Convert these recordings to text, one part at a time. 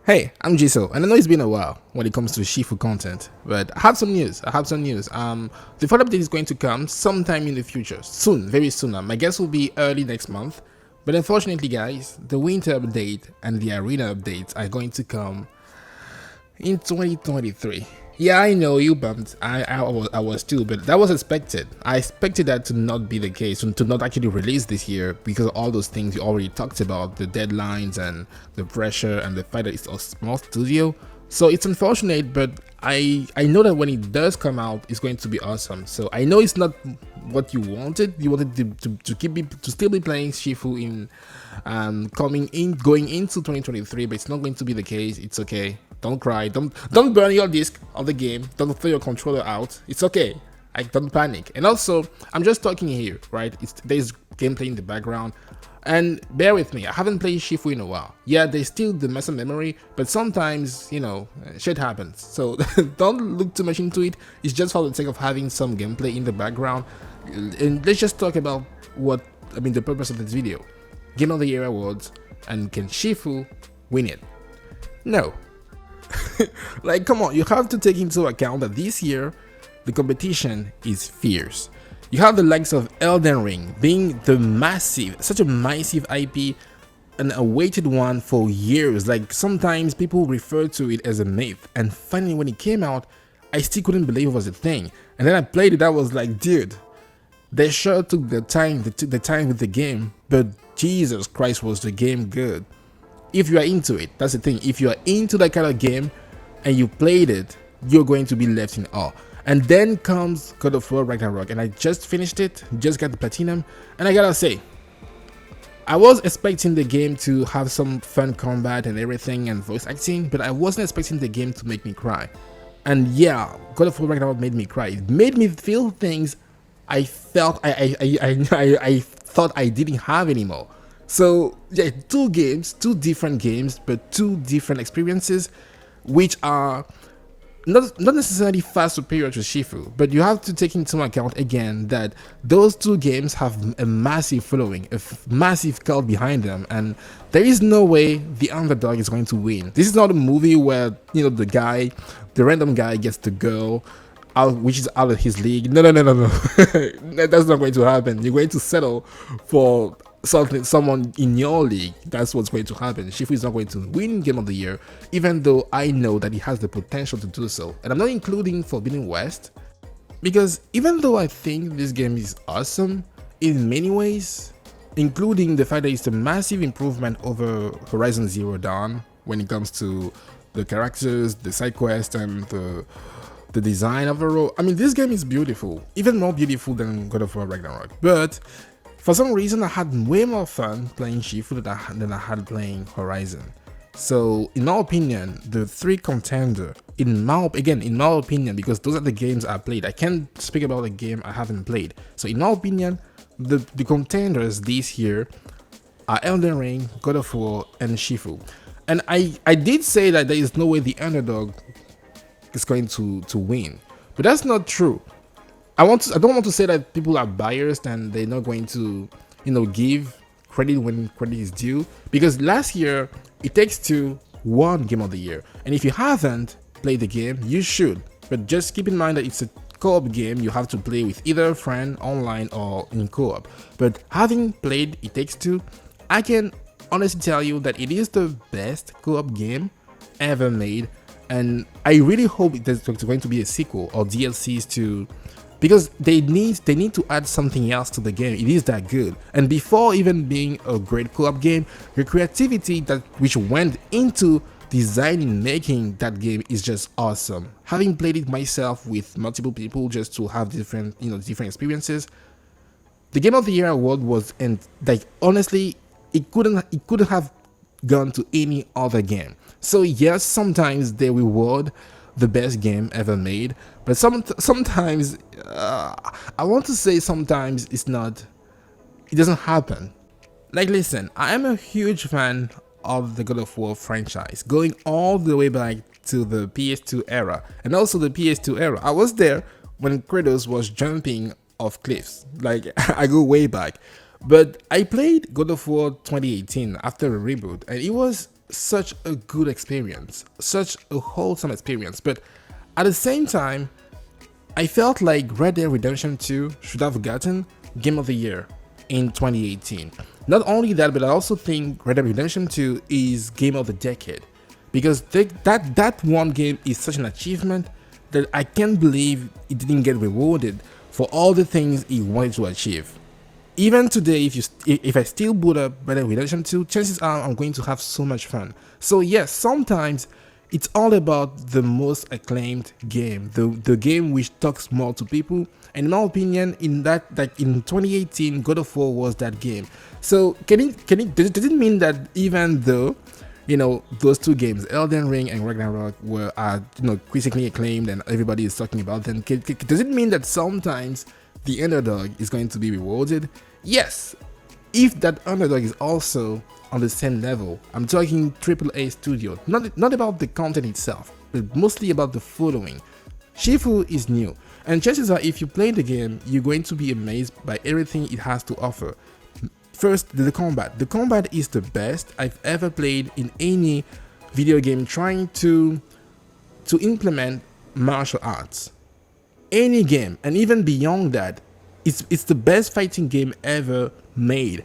Hey, I'm Jiso, and I know it's been a while when it comes to Shifu content, but I have some news. The full update is going to come sometime in the future, soon, very soon. My guess will be early next month. But unfortunately, guys, the winter update and the arena updates are going to come in 2023. Yeah, I know you bumped. I was too, but that was expected. I expected that to not be the case, to not actually release this year because of all those things you already talked about, the deadlines and the pressure and the fact that it's a small studio. So it's unfortunate, but I know that when it does come out, it's going to be awesome. So I know it's not what you wanted. You wanted to still be playing Shifu in going into 2023, but it's not going to be the case. It's okay. Don't cry. Don't burn your disc of the game. Don't throw your controller out. It's okay. Don't panic. And also, I'm just talking here, right? There's gameplay in the background. And bear with me, I haven't played Shifu in a while. Yeah, there's still the muscle memory, but sometimes, shit happens. So don't look too much into it. It's just for the sake of having some gameplay in the background. And let's just talk about the purpose of this video. Game of the Year awards, and can Shifu win it? No. Like, come on, you have to take into account that this year, the competition is fierce. You have the likes of Elden Ring being such a massive IP, an awaited one for years. Like, sometimes people refer to it as a myth, and finally when it came out, I still couldn't believe it was a thing. And then I played it, I was like, dude, they sure took the time with the game, but Jesus Christ, was the game good. If you are into it, that's the thing. If you are into that kind of game and you played it, you're going to be left in awe. And then comes God of War Ragnarok, and I just finished it, just got the platinum, and I gotta say, I was expecting the game to have some fun combat and everything and voice acting, but I wasn't expecting the game to make me cry. And yeah, God of War Ragnarok made me cry. It made me feel things I felt I thought I didn't have anymore. So yeah, two different games, but two different experiences, which are not necessarily far superior to Shifu, but you have to take into account again that those two games have a massive following, a massive cult behind them, and there is no way the underdog is going to win. This is not a movie where the random guy gets the girl which is out of his league. No. That's not going to happen. You're going to settle for someone in your league. That's what's going to happen. Shifu is not going to win Game of the Year, even though I know that he has the potential to do so. And I'm not including Forbidden West, because even though I think this game is awesome in many ways, including the fact that it's a massive improvement over Horizon Zero Dawn when it comes to the characters, the side quest, and the design overall. I mean, this game is beautiful, even more beautiful than God of War Ragnarok. But for some reason, I had way more fun playing Shifu than I had playing Horizon. So, in my opinion, the three contender, in my opinion, because those are the games I played. I can't speak about a game I haven't played. So, in my opinion, the contenders this year are Elden Ring, God of War, and Shifu. And I did say that there is no way the underdog is going to win, but that's not true. I don't want to say that people are biased and they're not going to give credit when credit is due, because last year It Takes Two won Game of the Year, and if you haven't played the game, you should. But just keep in mind that it's a co-op game. You have to play with either a friend online or in co-op. But having played It Takes Two, I can honestly tell you that it is the best co-op game ever made. And I really hope there's going to be a sequel or DLCs because they need to add something else to the game. It is that good. And before even being a great co-op game, the creativity which went into designing, making that game is just awesome. Having played it myself with multiple people just to have different experiences, the Game of the Year award was, and like honestly, it couldn't have gone to any other game. So yes, sometimes they reward the best game ever made, but sometimes I want to say sometimes it doesn't happen. Like, listen, I am a huge fan of the God of War franchise, going all the way back to the PS2 era, and also the PS2 era. I was there when Kratos was jumping off cliffs. Like, I go way back. But I played God of War 2018 after a reboot, and it was such a good experience, such a wholesome experience. But at the same time, I felt like Red Dead Redemption 2 should have gotten Game of the Year in 2018. Not only that, but I also think Red Dead Redemption 2 is Game of the Decade, because that one game is such an achievement that I can't believe it didn't get rewarded for all the things it wanted to achieve. Even today, if I still boot up Red Dead Redemption 2, chances are I'm going to have so much fun. So yes, sometimes it's all about the most acclaimed game, the game which talks more to people. And in my opinion, in 2018, God of War was that game. So does it mean that even though those two games, Elden Ring and Ragnarok, are critically acclaimed and everybody is talking about them, does it mean that sometimes the underdog is going to be rewarded? Yes, if that underdog is also on the same level. I'm talking AAA studio, not about the content itself, but mostly about the following. Shifu is new, and chances are if you play the game, you're going to be amazed by everything it has to offer. First, the combat. The combat is the best I've ever played in any video game trying to implement martial arts. Any game, and even beyond that, it's the best fighting game ever made.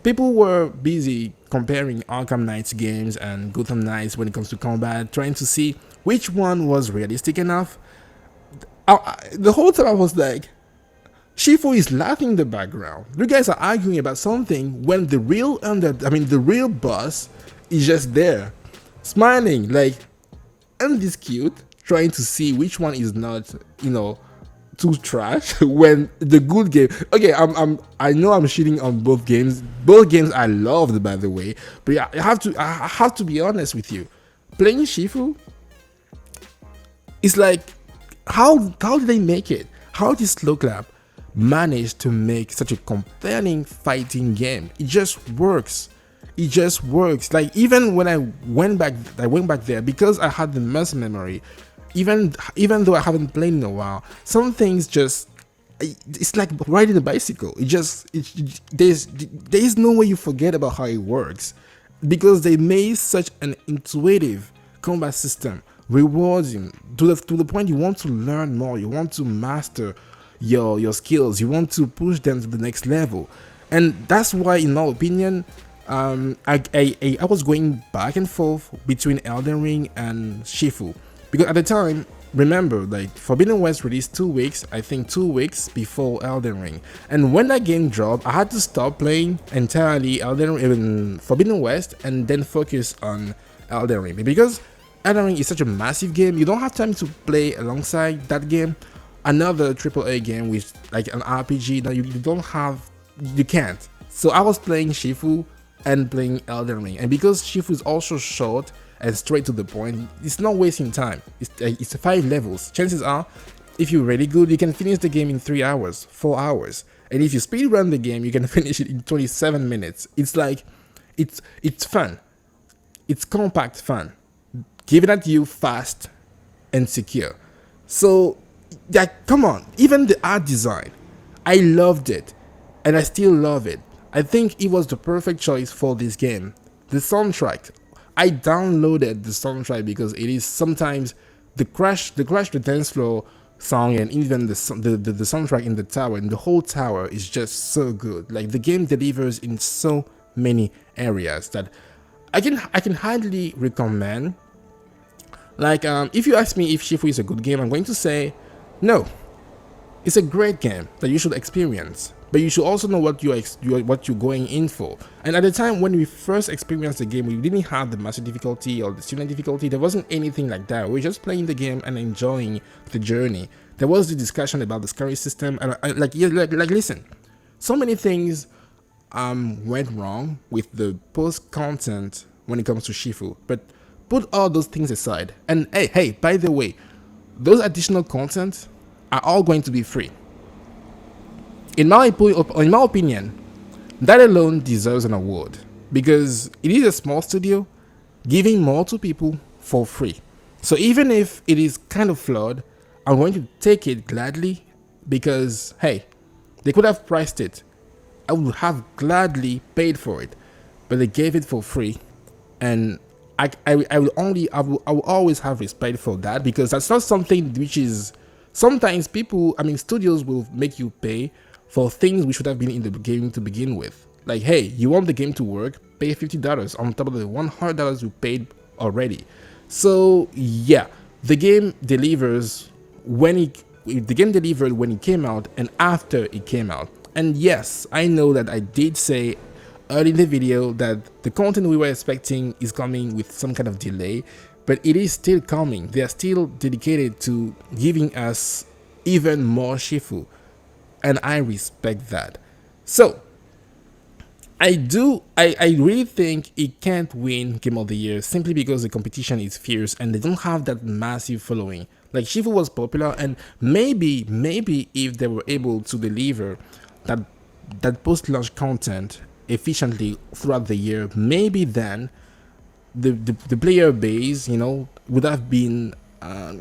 People were busy comparing Arkham Knight's games and Gotham Knights when it comes to combat, trying to see which one was realistic enough. The whole time I was like, Shifu is laughing in the background. You guys are arguing about something when the real boss is just there, smiling like, isn't this cute? Trying to see which one is not, too trash when the good game. Okay, I know I'm shitting on both games. Both games I loved, by the way. But yeah, I have to be honest with you. Playing Shifu, it's like, how did they make it? How did Slow Clap manage to make such a compelling fighting game? It just works. It just works. Like, even when I went back there because I had the muscle memory. Even though I haven't played in a while, some things it's like riding a bicycle. There's no way you forget about how it works, because they made such an intuitive combat system, rewarding to the point you want to learn more, you want to master your skills, you want to push them to the next level. And that's why, in my opinion, I was going back and forth between Elden Ring and Shifu. Because at the time, remember, like, Forbidden West released 2 weeks before Elden Ring. And when that game dropped, I had to stop playing entirely Forbidden West and then focus on Elden Ring. Because Elden Ring is such a massive game, you don't have time to play alongside that game. Another AAA game with like an RPG that you can't. So I was playing Shifu and playing Elden Ring. And because Shifu is also short and straight to the point, it's not wasting time. It's 5 levels. Chances are, if you're really good, you can finish the game in 3 hours, 4 hours. And if you speed run the game, you can finish it in 27 minutes. It's like, it's fun. It's compact fun. Given at you fast and secure. So, like, come on. Even the art design, I loved it. And I still love it. I think it was the perfect choice for this game. The soundtrack, I downloaded the soundtrack because it is sometimes the Crash the Dance Floor song, and even the soundtrack in the tower, and the whole tower is just so good. Like, the game delivers in so many areas that I can highly recommend. Like, if you ask me if Shifu is a good game, I'm going to say no. It's a great game that you should experience. But you should also know what you're going in for. And at the time when we first experienced the game, we didn't have the master difficulty or the student difficulty. There wasn't anything like that. We were just playing the game and enjoying the journey. There was the discussion about the scary system, and listen, so many things went wrong with the post content when it comes to Shifu. But put all those things aside, and hey, by the way, those additional content are all going to be free. In my opinion, that alone deserves an award, because it is a small studio giving more to people for free. So even if it is kind of flawed, I'm going to take it gladly, because hey, they could have priced it. I would have gladly paid for it, but they gave it for free, and I will always have respect for that, because that's not something which is, sometimes people, I mean, studios will make you pay for things which should have been in the game to begin with. Like, hey, you want the game to work, pay $50 on top of the $100 you paid already. So yeah, the game delivers when the game delivered when it came out and after it came out. And yes, I know that I did say early in the video that the content we were expecting is coming with some kind of delay, but it is still coming. They are still dedicated to giving us even more Shifu, and I respect that. So I really think it can't win Game of the Year simply because the competition is fierce and they don't have that massive following. Like, Shifu was popular, and maybe if they were able to deliver that post-launch content efficiently throughout the year, maybe then the player base, you know, would have been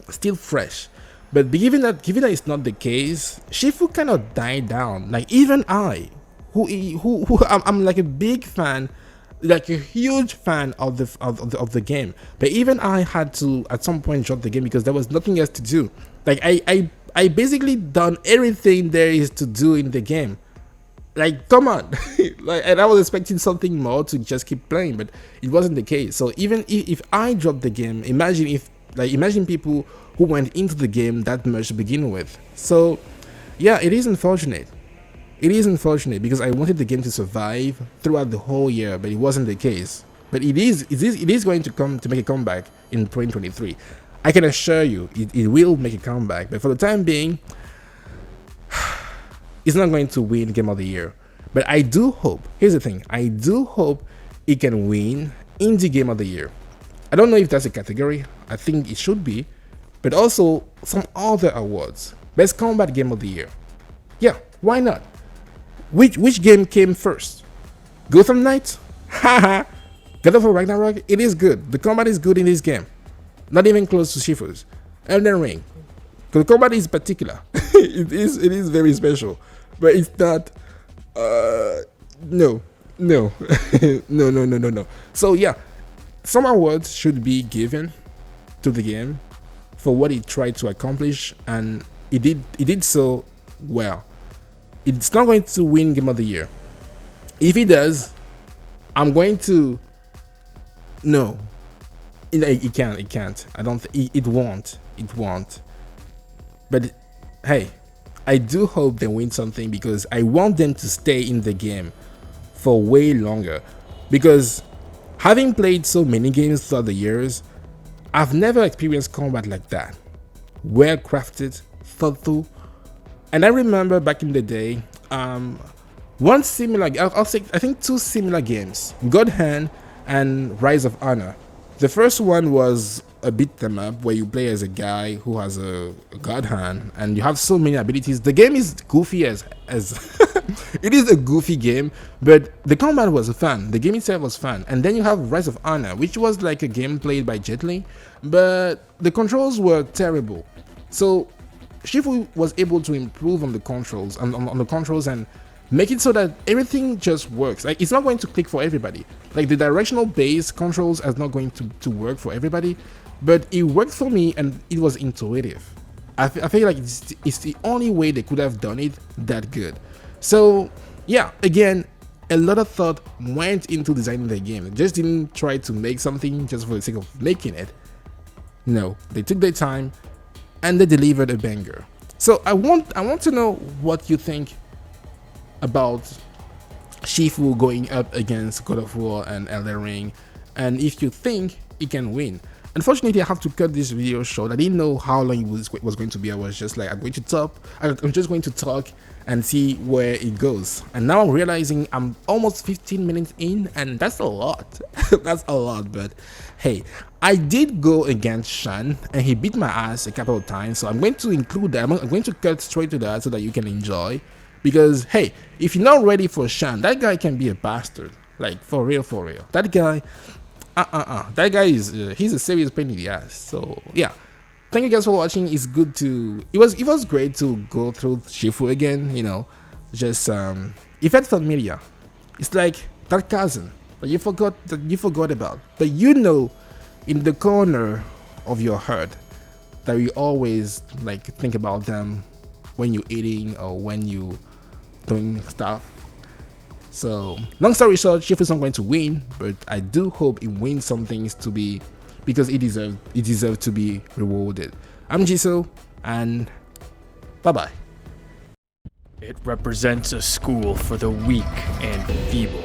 still fresh. But given that it's not the case, Shifu cannot die down. Like, even I, who I'm like a big fan, like a huge fan of the game, but even I had to at some point drop the game because there was nothing else to do. Like, I basically done everything there is to do in the game. Like, come on. Like, and I was expecting something more to just keep playing, but it wasn't the case. So even if I dropped the game, imagine people who went into the game that much to begin with. So yeah, it is unfortunate. It is unfortunate because I wanted the game to survive throughout the whole year, but it wasn't the case. But it is going to make a comeback in 2023. I can assure you, it will make a comeback. But for the time being, it's not going to win Game of the Year. But I do hope, here's the thing, I do hope it can win Indie Game of the Year. I don't know if that's a category, I think it should be, but also some other awards. Best Combat Game of the Year. Yeah, why not? Which game came first? Gotham Knights? Haha! God of War Ragnarok? It is good. The combat is good in this game. Not even close to Shifu's. Elden Ring. The combat is particular. it is very special. But it's not no. No. No. So yeah, some awards should be given to the game for what it tried to accomplish, and it did so well. It's not going to win Game of the Year. If it does, I'm going to no. It can't. I don't. It won't. But hey, I do hope they win something because I want them to stay in the game for way longer. Because having played so many games throughout the years, I've never experienced combat like that. Well crafted, thoughtful. And I remember back in the day, one similar, I'll say, I think two similar games, God Hand and Rise of Honor. The first one was a beat them up where you play as a guy who has a god hand and you have so many abilities. The game is goofy as it is a goofy game, but the combat was fun. The game itself was fun. And then you have Rise of Honor, which was like a game played by Jet Li, but the controls were terrible. So Shifu was able to improve on the controls on the controls and make it so that everything just works. Like, it's not going to click for everybody. Like, the directional base controls are not going to work for everybody, but it worked for me and it was intuitive. I feel like it's the only way they could have done it that good. So yeah, again, a lot of thought went into designing the game. They just didn't try to make something just for the sake of making it. No, they took their time and they delivered a banger. So I want to know what you think about Shifu going up against God of War and Elden Ring, and if you think it can win. Unfortunately, I have to cut this video short. I didn't know how long it was going to be. I was just like, I'm just going to talk and see where it goes. And now I'm realizing I'm almost 15 minutes in, and that's a lot. That's a lot, but hey, I did go against Shan, and he beat my ass a couple of times, so I'm going to include that. I'm going to cut straight to that so that you can enjoy. Because hey, if you're not ready for Shan, that guy can be a bastard. Like, for real. That guy, that guy is he's a serious pain in the ass. So yeah, thank you guys for watching. It's good to it was great to go through Shifu again. You know, just it felt familiar. It's like that cousin that you forgot about, but you know in the corner of your heart that you always like think about them when you're eating or when you doing stuff. So long story short, Shifu's not going to win, but I do hope he wins some things to be, because he deserves to be rewarded. I'm Jisoo, and bye bye. It represents a school for the weak and feeble.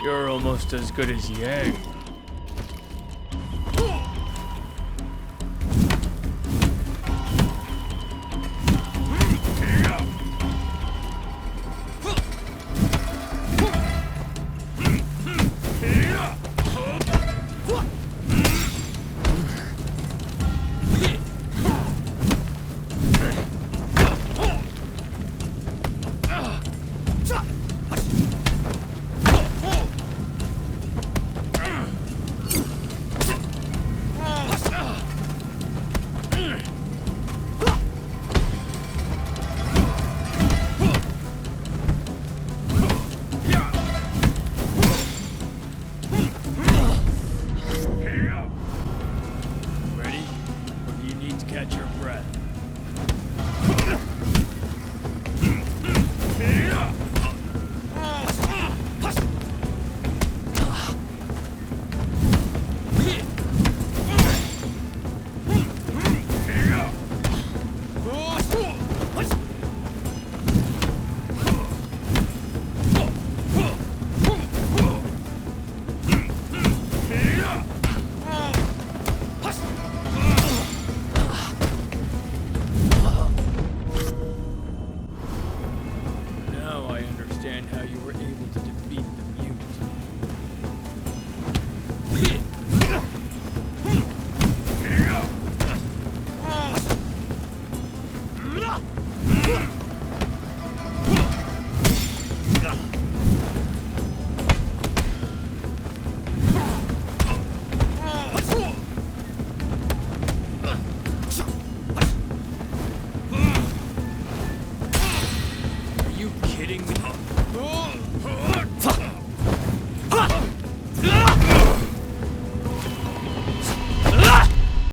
You're almost as good as Yang. How you were able to defeat the mute. Are you kidding me?